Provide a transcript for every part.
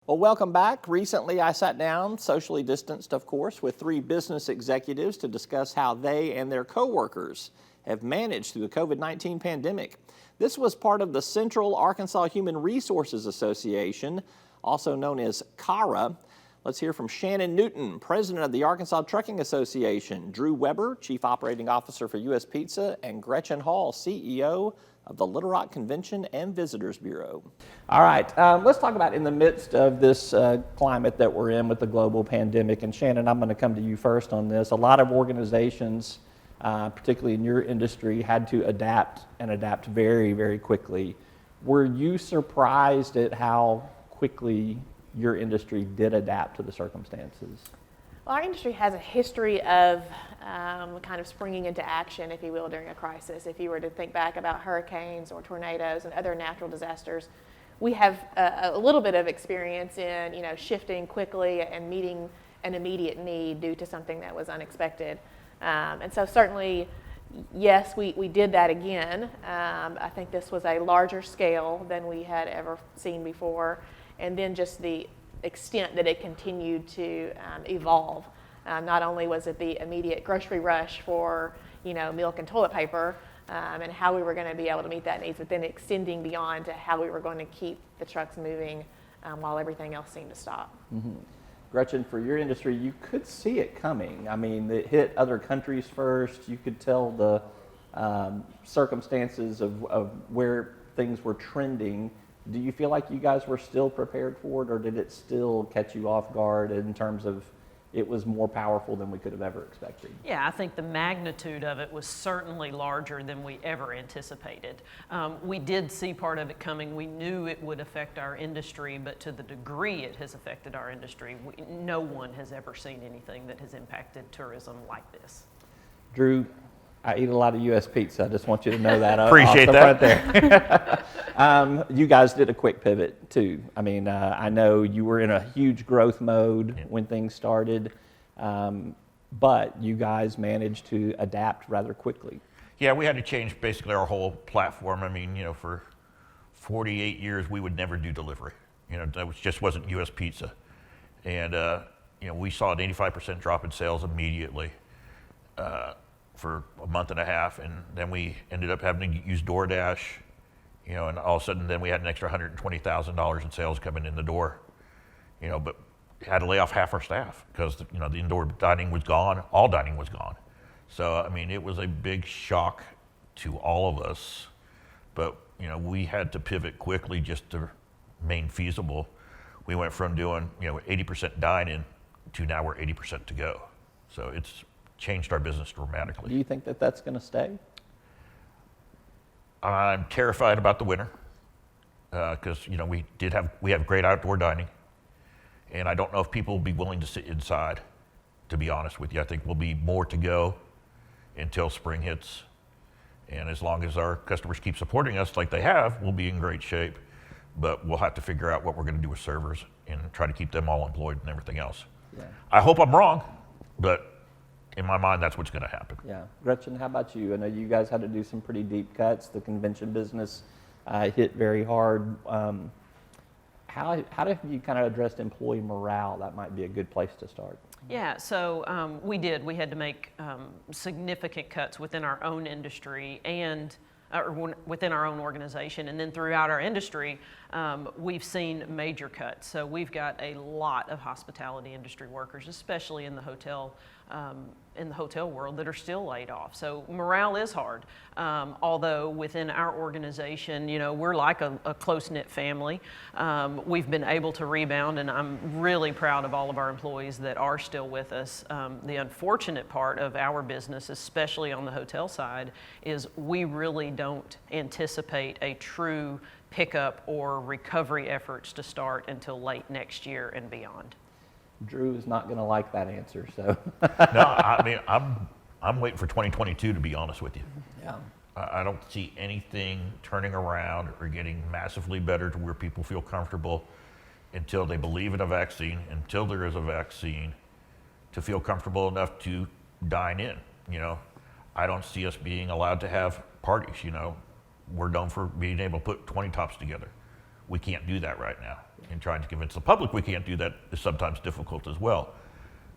Well, welcome back. Recently, I sat down, socially distanced, of course, with 3 business executives to discuss how they and their coworkers have managed through the COVID-19 pandemic. This was part of the Central Arkansas Human Resources Association, also known as CAHRA. Let's hear from Shannon Newton, president of the Arkansas Trucking Association, Drew Weber, chief operating officer for U.S. Pizza, and Gretchen Hall, CEO of the Little Rock Convention and Visitors Bureau. All right, let's talk about in the midst of this climate that we're in with the global pandemic. And Shannon, I'm going to come to you first on this. A lot of organizations, particularly in your industry, had to adapt very, very quickly. Were you surprised at how quickly your industry did adapt to the circumstances? Well, our industry has a history of kind of springing into action, if you will, during a crisis. If you were to think back about hurricanes or tornadoes and other natural disasters, we have a little bit of experience in, shifting quickly and meeting an immediate need due to something that was unexpected. And so certainly, yes, we did that again. I think this was a larger scale than we had ever seen before. And then just the extent that it continued to evolve. Not only was it the immediate grocery rush for milk and toilet paper and how we were going to be able to meet that needs, but then extending beyond to how we were going to keep the trucks moving while everything else seemed to stop. Mm-hmm. Gretchen, for your industry, you could see it coming. I mean, it hit other countries first. You could tell the circumstances of where things were trending. Do you feel like you guys were still prepared for it, or did it still catch you off guard in terms of it was more powerful than we could have ever expected? Yeah, I think the magnitude of it was certainly larger than we ever anticipated. We did see part of it coming. We knew it would affect our industry, but to the degree it has affected our industry, no one has ever seen anything that has impacted tourism like this. Drew, I eat a lot of U.S. pizza. I just want you to know that. Appreciate off the that. Front there. You guys did a quick pivot too. I mean, I know you were in a huge growth mode when things started, but you guys managed to adapt rather quickly. Yeah, we had to change basically our whole platform. I mean, for 48 years we would never do delivery. That just wasn't U.S. Pizza, and we saw an 85% drop in sales immediately. For a month and a half, and then we ended up having to use DoorDash, and all of a sudden then we had an extra $120,000 in sales coming in the door, but had to lay off half our staff because the indoor dining was gone, all dining was gone. So I mean, it was a big shock to all of us, but we had to pivot quickly just to remain feasible. We went from doing 80% dine-in to now we're 80% to go. So it's changed our business dramatically. Do you think that that's going to stay? I'm terrified about the winter because we have great outdoor dining, and I don't know if people will be willing to sit inside. To be honest with you, I think we'll be more to go until spring hits, and as long as our customers keep supporting us like they have, we'll be in great shape. But we'll have to figure out what we're going to do with servers and try to keep them all employed and everything else. Yeah. I hope I'm wrong, but in my mind, that's what's going to happen. Yeah. Gretchen, how about you? I know you guys had to do some pretty deep cuts. The convention business hit very hard. How have you kind of addressed employee morale? That might be a good place to start. Yeah, so we did. We had to make significant cuts within our own industry and within our own organization, and then throughout our industry, we've seen major cuts. So we've got a lot of hospitality industry workers, especially in the hotel world, that are still laid off. So morale is hard. Although within our organization, we're like a close-knit family. We've been able to rebound, and I'm really proud of all of our employees that are still with us. The unfortunate part of our business, especially on the hotel side, is we really don't anticipate a true pickup or recovery efforts to start until late next year and beyond. Drew is not going to like that answer, so. No, I mean, I'm waiting for 2022, to be honest with you. Yeah. I don't see anything turning around or getting massively better to where people feel comfortable until they believe in a vaccine, until there is a vaccine, to feel comfortable enough to dine in. I don't see us being allowed to have parties. We're known for being able to put 20 tops together. we can't do that right now. And trying to convince the public we can't do that is sometimes difficult as well.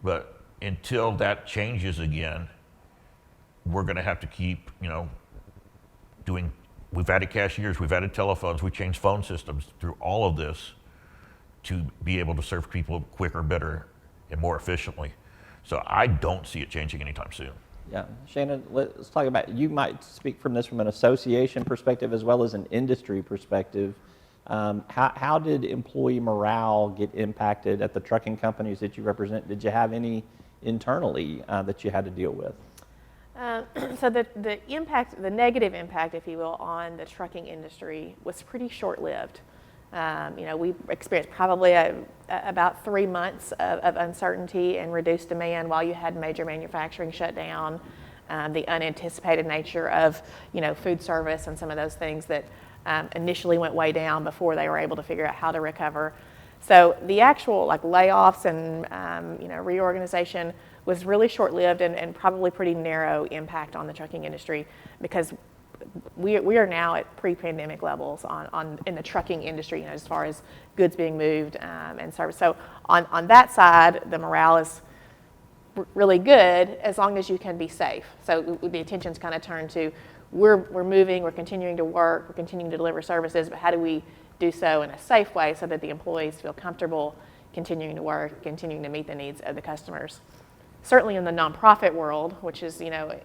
But until that changes again, we're going to have to keep, doing. We've added cashiers, we've added telephones, we changed phone systems through all of this to be able to serve people quicker, better, and more efficiently. So I don't see it changing anytime soon. Yeah, Shannon, let's talk about, you might speak from this from an association perspective as well as an industry perspective. How did employee morale get impacted at the trucking companies that you represent? Did you have any internally that you had to deal with? So the impact, the negative impact, if you will, on the trucking industry was pretty short-lived. We experienced probably about 3 months of uncertainty and reduced demand while you had major manufacturing shut down, the unanticipated nature of, food service and some of those things that initially went way down before they were able to figure out how to recover. So the actual layoffs and reorganization was really short-lived and probably pretty narrow impact on the trucking industry, because we are now at pre-pandemic levels in the trucking industry, as far as goods being moved and service. So on that side, the morale is really good as long as you can be safe. So the attention's kind of turned to we're moving, we're continuing to work, we're continuing to deliver services, but how do we do so in a safe way so that the employees feel comfortable continuing to work, continuing to meet the needs of the customers? Certainly in the nonprofit world, which is the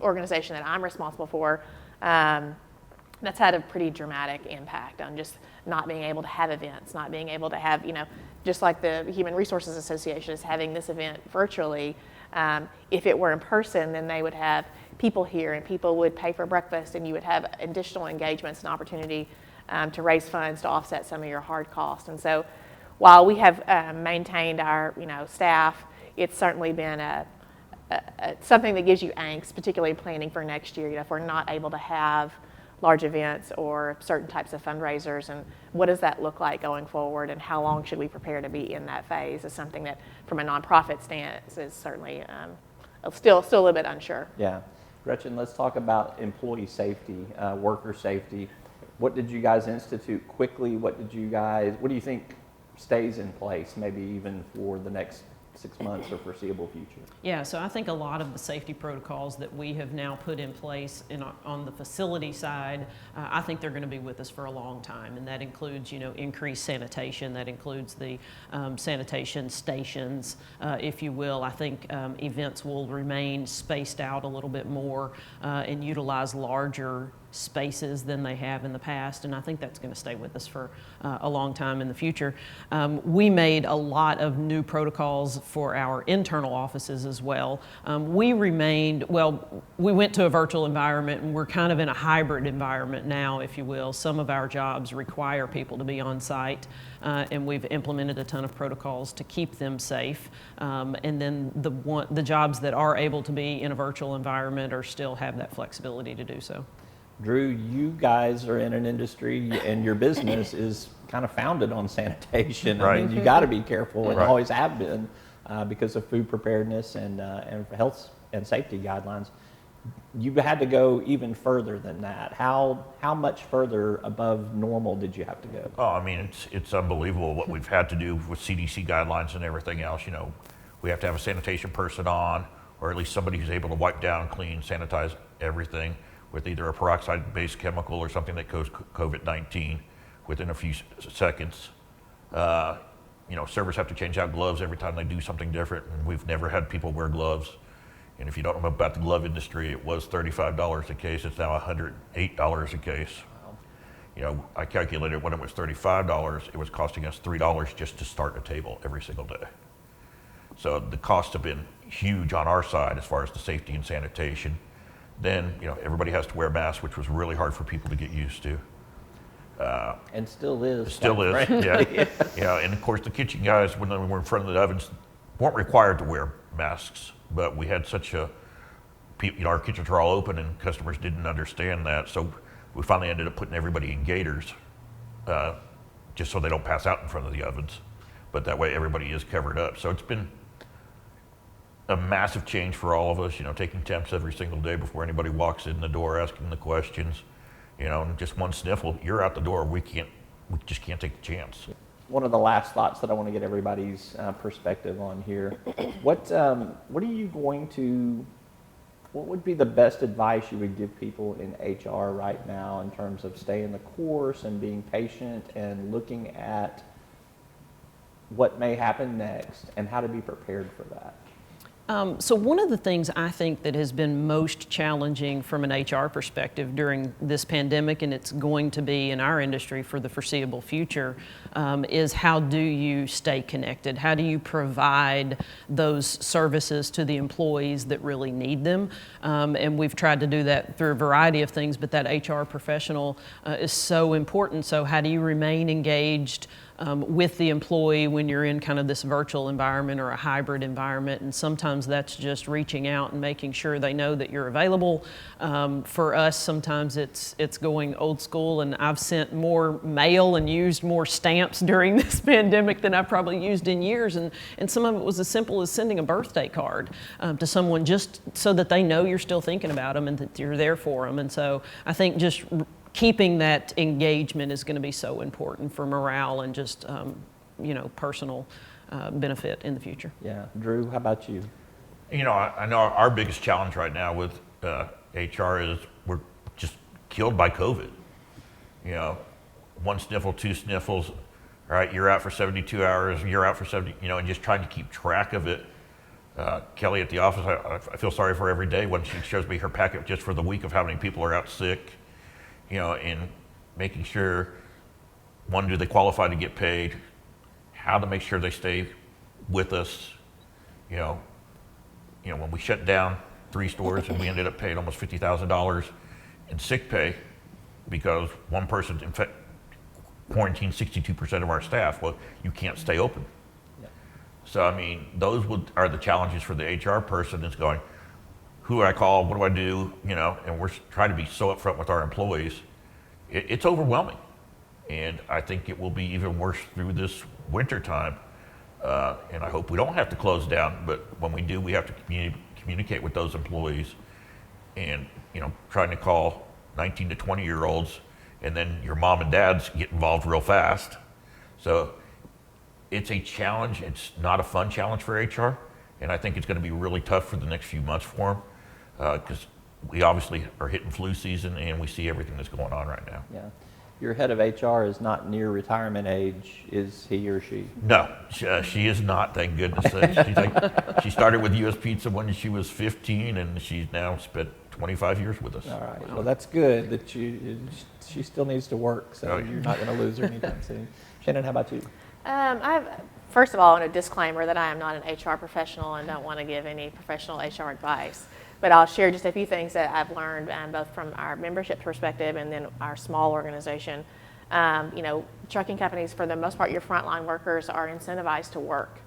organization that I'm responsible for, that's had a pretty dramatic impact on just not being able to have events, not being able to have, just like the Human Resources Association is having this event virtually. If it were in person, then they would have people here and people would pay for breakfast, and you would have additional engagements and opportunity to raise funds to offset some of your hard costs. And so while we have maintained our staff, it's certainly been something that gives you angst, particularly planning for next year. If we're not able to have large events or certain types of fundraisers, and what does that look like going forward, and how long should we prepare to be in that phase, is something that from a nonprofit stance is certainly still a little bit unsure. Yeah. Gretchen, let's talk about employee safety, worker safety. What did you guys institute quickly? What do you think stays in place, maybe even for the next 6 months or foreseeable future? Yeah, so I think a lot of the safety protocols that we have now put in place on the facility side, I think they're going to be with us for a long time, and that includes, increased sanitation. That includes the sanitation stations, if you will. I think events will remain spaced out a little bit more and utilize larger spaces than they have in the past, and I think that's going to stay with us for a long time in the future. We made a lot of new protocols for our internal offices as well. We went to a virtual environment, and we're kind of in a hybrid environment now, if you will. Some of our jobs require people to be on site, and we've implemented a ton of protocols to keep them safe. And then the jobs that are able to be in a virtual environment or still have that flexibility to do so. Drew, you guys are in an industry, and your business is kind of founded on sanitation. Right. I mean, you got to be careful, and Right. always have been, because of food preparedness and health and safety guidelines. You had to go even further than that. How much further above normal did you have to go? Oh, I mean, it's unbelievable what we've had to do with CDC guidelines and everything else. We have to have a sanitation person on, or at least somebody who's able to wipe down, clean, sanitize everything with either a peroxide-based chemical or something that causes COVID-19 within a few seconds. Servers have to change out gloves every time they do something different, and we've never had people wear gloves. And if you don't know about the glove industry, it was $35 a case. It's now $108 a case. I calculated when it was $35, it was costing us $3 just to start a table every single day. So the costs have been huge on our side as far as the safety and sanitation. Then, everybody has to wear masks, which was really hard for people to get used to. And still is. Still is, frankly. yeah. And of course, the kitchen guys, when they were in front of the ovens, weren't required to wear masks. But we had our kitchens were all open, and customers didn't understand that. So we finally ended up putting everybody in gaiters, just so they don't pass out in front of the ovens. But that way, everybody is covered up. So it's been a massive change for all of us, taking temps every single day before anybody walks in the door, asking the questions, and just one sniffle, you're out the door. We can't we just can't take the chance. One of the last thoughts that I want to get everybody's perspective on here. What are you going to? What would be the best advice you would give people in HR right now in terms of staying the course and being patient and looking at what may happen next and how to be prepared for that? So one of the things I think that has been most challenging from an HR perspective during this pandemic, and it's going to be in our industry for the foreseeable future, is how do you stay connected? How do you provide those services to the employees that really need them? And we've tried to do that through a variety of things, but that HR professional is so important. So how do you remain engaged with the employee when you're in kind of this virtual environment or a hybrid environment? And sometimes that's just reaching out and making sure they know that you're available. For us, sometimes it's going old school, and I've sent more mail and used more stamps during this pandemic than I've probably used in years. And some of it was as simple as sending a birthday card to someone just so that they know you're still thinking about them and that you're there for them. And so I think just keeping that engagement is going to be so important for morale and just, personal benefit in the future. Yeah. Drew, how about you? I know our biggest challenge right now with HR is we're just killed by COVID. One sniffle, two sniffles, all right, you're out for 72 hours, you're out for 70, and just trying to keep track of it. Kelly at the office, I feel sorry for every day when she shows me her packet just for the week of how many people are out sick. And making sure, one, do they qualify to get paid? How to make sure they stay with us. When we shut down 3 stores and we ended up paying almost $50,000 in sick pay because one person quarantined 62% of our staff. Well, you can't stay open. Yeah. So, those are the challenges for the HR person is going, who do I call? What do I do? And we're trying to be so upfront with our employees. It's overwhelming. And I think it will be even worse through this winter time. And I hope we don't have to close down, but when we do, we have to communicate with those employees and, trying to call 19 to 20-year-olds, and then your mom and dads get involved real fast. So it's a challenge. It's not a fun challenge for HR. And I think it's going to be really tough for the next few months for them. Because we obviously are hitting flu season and we see everything that's going on right now. Yeah. Your head of HR is not near retirement age, is he or she? No, she is not, thank goodness. She started with U.S. Pizza when she was 15, and she's now spent 25 years with us. All right. Well, that's good that she still needs to work, so you're not going to lose her anytime soon. Shannon, how about you? First of all, a disclaimer that I am not an HR professional and don't want to give any professional HR advice. But I'll share just a few things that I've learned both from our membership perspective and then our small organization. Trucking companies, for the most part, your frontline workers are incentivized to work.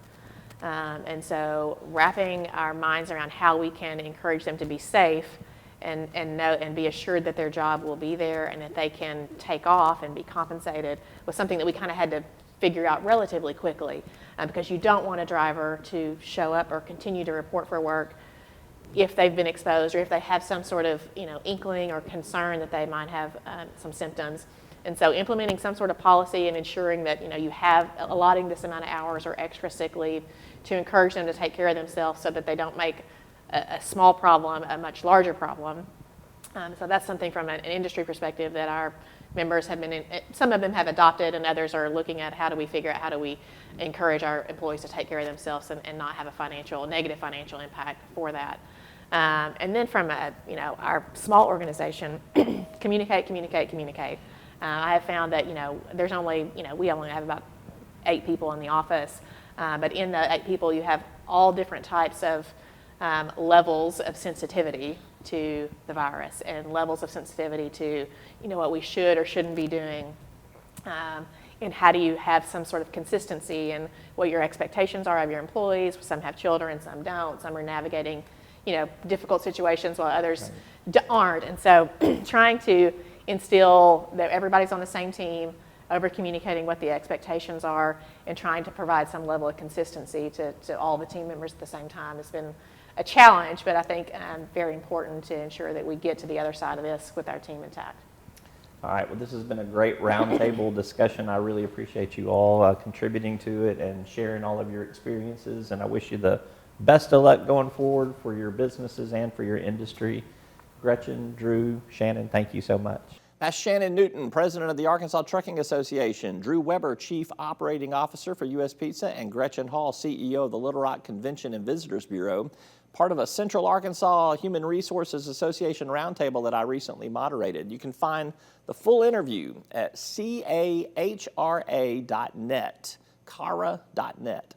And so wrapping our minds around how we can encourage them to be safe and know and be assured that their job will be there and that they can take off and be compensated was something that we kind of had to figure out relatively quickly, because you don't want a driver to show up or continue to report for work if they've been exposed or if they have some sort of inkling or concern that they might have some symptoms. And so implementing some sort of policy and ensuring that you have allotting this amount of hours or extra sick leave to encourage them to take care of themselves so that they don't make a small problem a much larger problem. So that's something from an industry perspective that our members have been some of them have adopted, and others are looking at how do we figure out how do we encourage our employees to take care of themselves and not have a negative financial impact for that. And then from our small organization, communicate. I have found that there's only we only have about 8 people in the office, but in the 8 people you have all different types of levels of sensitivity to the virus and levels of sensitivity to what we should or shouldn't be doing, and how do you have some sort of consistency in what your expectations are of your employees. Some have children, some don't. Some are navigating difficult situations while others aren't. And so trying to instill that everybody's on the same team, over communicating what the expectations are, and trying to provide some level of consistency to all the team members at the same time has been a challenge, but I think very important to ensure that we get to the other side of this with our team intact. All right, well, this has been a great roundtable discussion. I really appreciate you all contributing to it and sharing all of your experiences, and I wish you the best of luck going forward for your businesses and for your industry. Gretchen, Drew, Shannon, thank you so much. That's Shannon Newton, president of the Arkansas Trucking Association, Drew Weber, chief operating officer for U.S. Pizza, and Gretchen Hall, CEO of the Little Rock Convention and Visitors Bureau, part of a Central Arkansas Human Resources Association roundtable that I recently moderated. You can find the full interview at CAHRA.net, CAHRA.net.